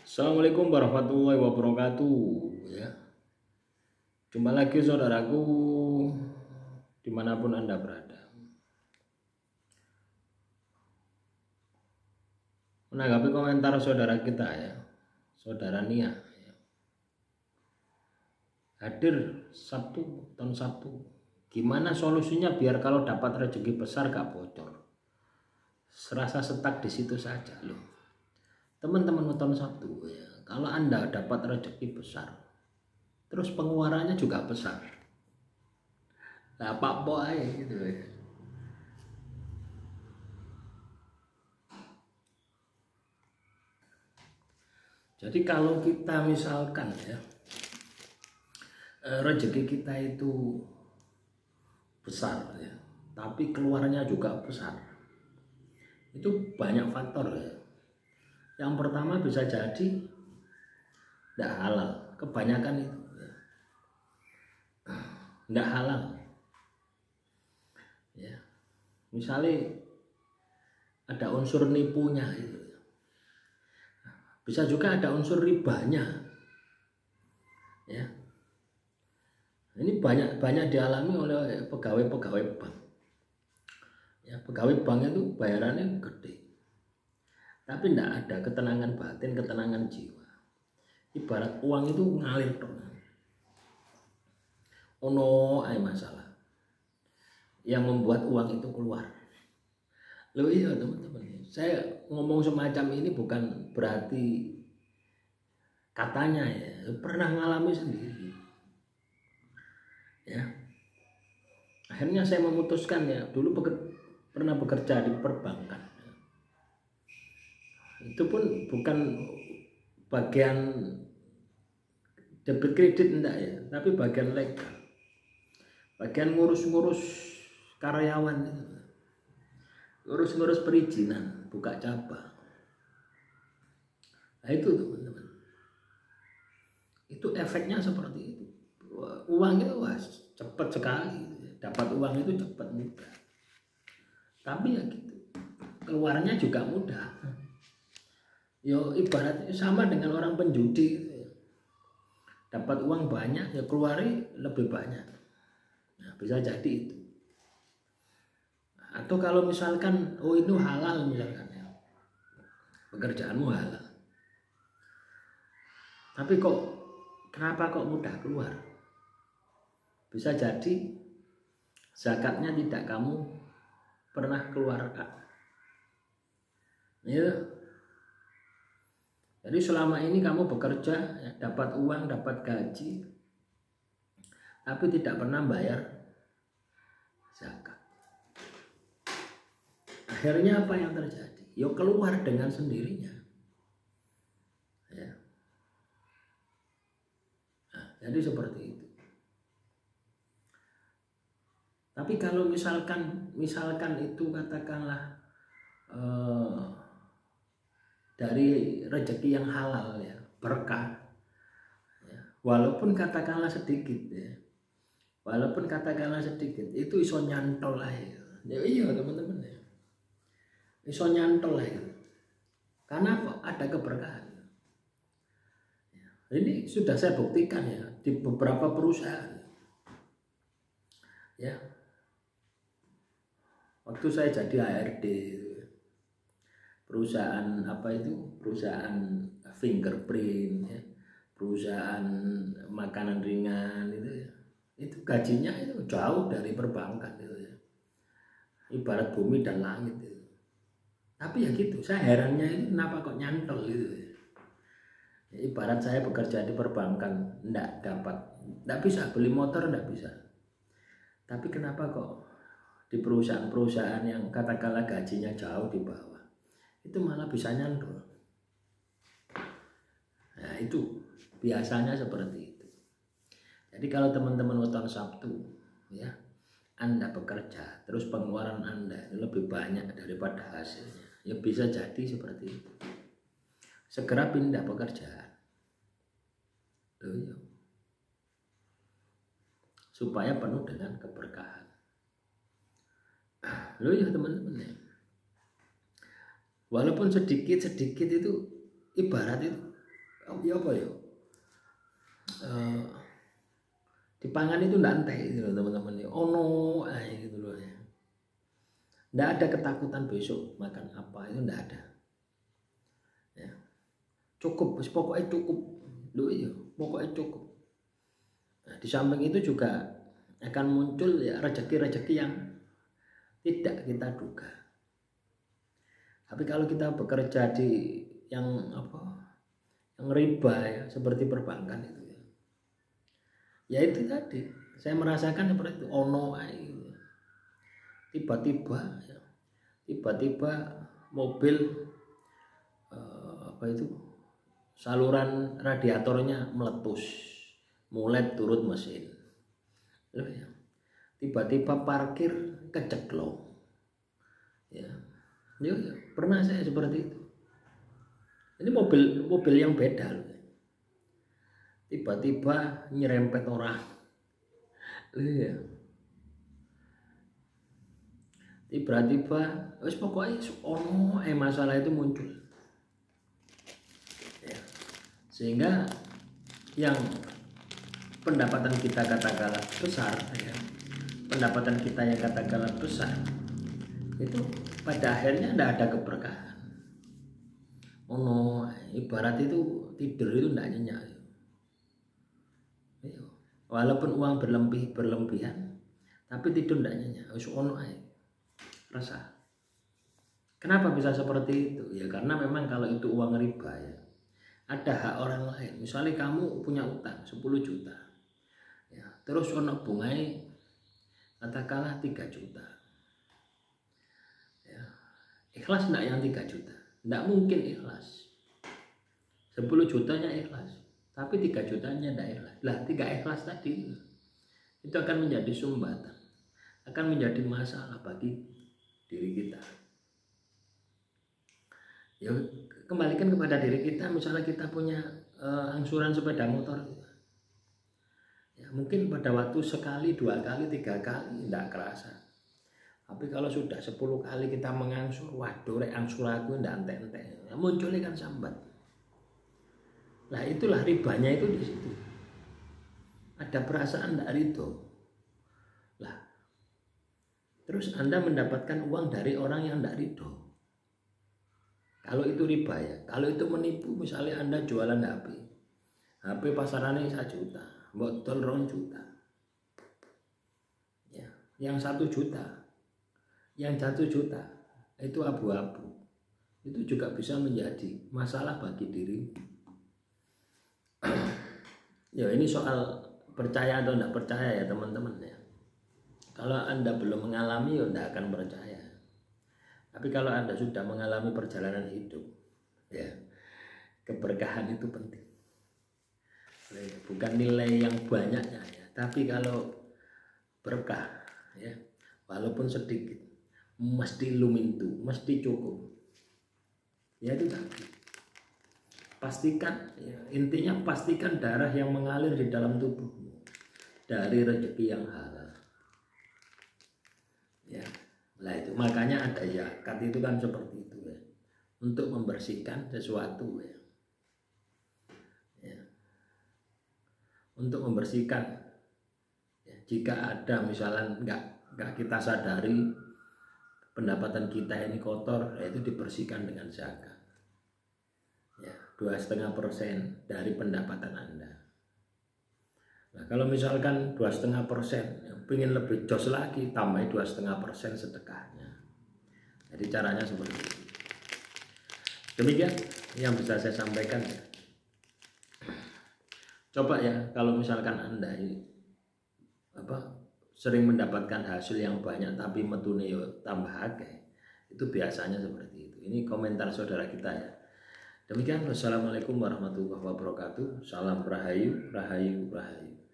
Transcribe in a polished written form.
Assalamualaikum warahmatullahi wabarakatuh ya. Jumpa lagi saudaraku dimanapun Anda berada. Menanggapi komentar saudara kita ya, saudara Nia ya. Hadir Sabtu, tahun Sabtu. Gimana solusinya biar kalau dapat rezeki besar gak bocor? Serasa stuck di situ saja loh. Teman-teman weton Sabtu ya, kalau Anda dapat rezeki besar, terus pengeluarannya juga besar. Nah, Pak Boy gitu ya. Jadi kalau kita misalkan ya, rezeki kita itu besar ya, tapi keluarnya juga besar. Itu banyak faktor ya. Yang pertama bisa jadi tidak halal, kebanyakan itu ya. Tidak halal ya. Misalnya ada unsur nipunya itu. Bisa juga ada unsur ribanya ya. Ini banyak dialami oleh pegawai-pegawai bank ya. Pegawai bank itu bayarannya gede, tapi tidak ada ketenangan batin, ketenangan jiwa. Ibarat uang itu ngalir dong. Ono ay masalah yang membuat uang itu keluar. Loh iya teman-teman, saya ngomong semacam ini bukan berarti katanya ya, pernah ngalami sendiri ya. Akhirnya saya memutuskan ya, dulu pernah bekerja di perbankan ya. Itu pun bukan bagian debit kredit enggak ya, tapi bagian legal, bagian ngurus-ngurus karyawan itu, ngurus-ngurus perizinan buka cabang. Nah itu teman-teman, itu efeknya seperti itu. Uang itu wah, cepat sekali, dapat uang itu cepat mudah, tapi ya gitu, keluarnya juga mudah. Yo ibaratnya sama dengan orang penjudi gitu ya. Dapat uang banyak ya keluarnya lebih banyak. Nah, bisa jadi itu. Atau kalau misalkan oh itu halal misalkan ya, pekerjaanmu halal, tapi kok kenapa kok mudah keluar? Bisa jadi zakatnya tidak kamu pernah keluarkan ya. Jadi selama ini kamu bekerja ya, dapat uang, dapat gaji, tapi tidak pernah bayar zakat. Akhirnya apa yang terjadi? Ya keluar dengan sendirinya ya. Nah, jadi seperti itu. Tapi kalau misalkan itu katakanlah dari rezeki yang halal ya, berkah ya, walaupun katakanlah sedikit ya, itu iso nyantol lah ya. Ya iya teman-teman ya, iso nyantol lah ya. Karena apa? Ada keberkahan ya. Ini sudah saya buktikan ya di beberapa perusahaan ya. Waktu saya jadi HRD perusahaan apa itu, perusahaan fingerprint ya, perusahaan makanan ringan itu gajinya itu jauh dari perbankan gitu ya, ibarat bumi dan langit itu. Tapi ya gitu, saya herannya itu kenapa kok nyantol gitu ya. Ya, ibarat saya bekerja di perbankan enggak bisa beli motor, enggak bisa, tapi kenapa kok di perusahaan-perusahaan yang katakanlah gajinya jauh di bawah itu malah bisa nyantol. Nah itu biasanya seperti itu. Jadi kalau teman-teman weton Sabtu ya, Anda bekerja terus pengeluaran Anda lebih banyak daripada hasilnya, ya bisa jadi seperti itu. Segera pindah pekerjaan loh ya, supaya penuh dengan keberkahan. Loh ya teman-teman ya, walaupun sedikit itu ibarat itu Ya apa ya? Dipangan itu ndak entek gitu loh teman-teman ya. Ono gitu loh ya. Ndak ada ketakutan besok makan apa, itu ndak ada. Ya. Cukup, pokoknya cukup. Loh iya, pokoknya cukup. Nah, di samping itu juga akan muncul ya rezeki-rezeki yang tidak kita duga. Tapi kalau kita bekerja di yang apa? Yang riba ya, seperti perbankan itu ya. Ya itu tadi, saya merasakan seperti itu. Ono tiba-tiba ya, tiba-tiba mobil apa itu saluran radiatornya meletus, mulai turut mesin. Loh ya. Tiba-tiba parkir keceklong. Ya. Ya, pernah saya seperti itu. Ini mobil yang beda loh. Tiba-tiba nyerempet orang. Iya. Tiba-tiba pokoknya ono masalah itu muncul. Ya. Sehingga yang pendapatan kita katakanlah besar ya. Pendapatan kita yang katakanlah besar itu pada akhirnya tidak ada keberkahan. Ono ibarat itu tidur itu tidak nyenyak. Walaupun uang berlebihan, tapi tidur tidak nyenyak. Ono rasa. Kenapa bisa seperti itu? Ya karena memang kalau itu uang riba ya, ada hak orang lain. Misalnya kamu punya utang 10 juta, ya, terus ono bungai katakanlah 3 juta. Ya, ikhlas enggak yang 3 juta? Enggak mungkin ikhlas. 10 jutanya ikhlas, tapi 3 jutanya enggak ikhlas. Lah 3 ikhlas tadi itu akan menjadi sumbatan, akan menjadi masalah bagi diri kita. Ya kembalikan kepada diri kita. Misalnya kita punya angsuran sepeda motor, ya mungkin pada waktu sekali, 2 kali, 3 kali enggak kerasa. Tapi kalau sudah 10 kali kita mengangsur, waduh rek angsur aku ndak entek-entek, ya, munculnya kan sambat. Nah itulah ribanya itu di situ. Ada perasaan ndak ridho. Lah terus Anda mendapatkan uang dari orang yang ndak ridho. Kalau itu riba ya. Kalau itu menipu, misalnya Anda jualan HP pasarannya 1 juta, botol 2 juta. Ya, yang 1 juta. Yang 1 juta itu abu-abu. Itu juga bisa menjadi masalah bagi diri. Ya ini soal percaya atau tidak percaya ya teman-teman ya. Kalau Anda belum mengalami ya tidak akan percaya. Tapi kalau Anda sudah mengalami perjalanan hidup, ya keberkahan itu penting. Bukan nilai yang banyaknya ya, tapi kalau berkah ya, walaupun sedikit, mesti lumintu, mesti cukup. Ya itu tadi. Pastikan ya, intinya pastikan darah yang mengalir di dalam tubuhmu dari rezeki yang halal. Ya. Nah itu makanya ada zakat itu kan seperti itu ya, untuk membersihkan sesuatu ya. Ya. Untuk membersihkan ya, jika ada misalnya nggak kita sadari pendapatan kita ini kotor, ya itu dibersihkan dengan zakat ya, 2,5% dari pendapatan Anda. Nah kalau misalkan 2,5%, pengen lebih jos lagi, tambah 2,5% sedekahnya. Jadi caranya seperti itu. Demikian yang bisa saya sampaikan ya. Coba ya kalau misalkan Anda ini sering mendapatkan hasil yang banyak tapi metune yo tambah akeh, itu biasanya seperti itu. Ini komentar saudara kita ya. Demikian, wassalamualaikum warahmatullahi wabarakatuh. Salam rahayu, rahayu, rahayu.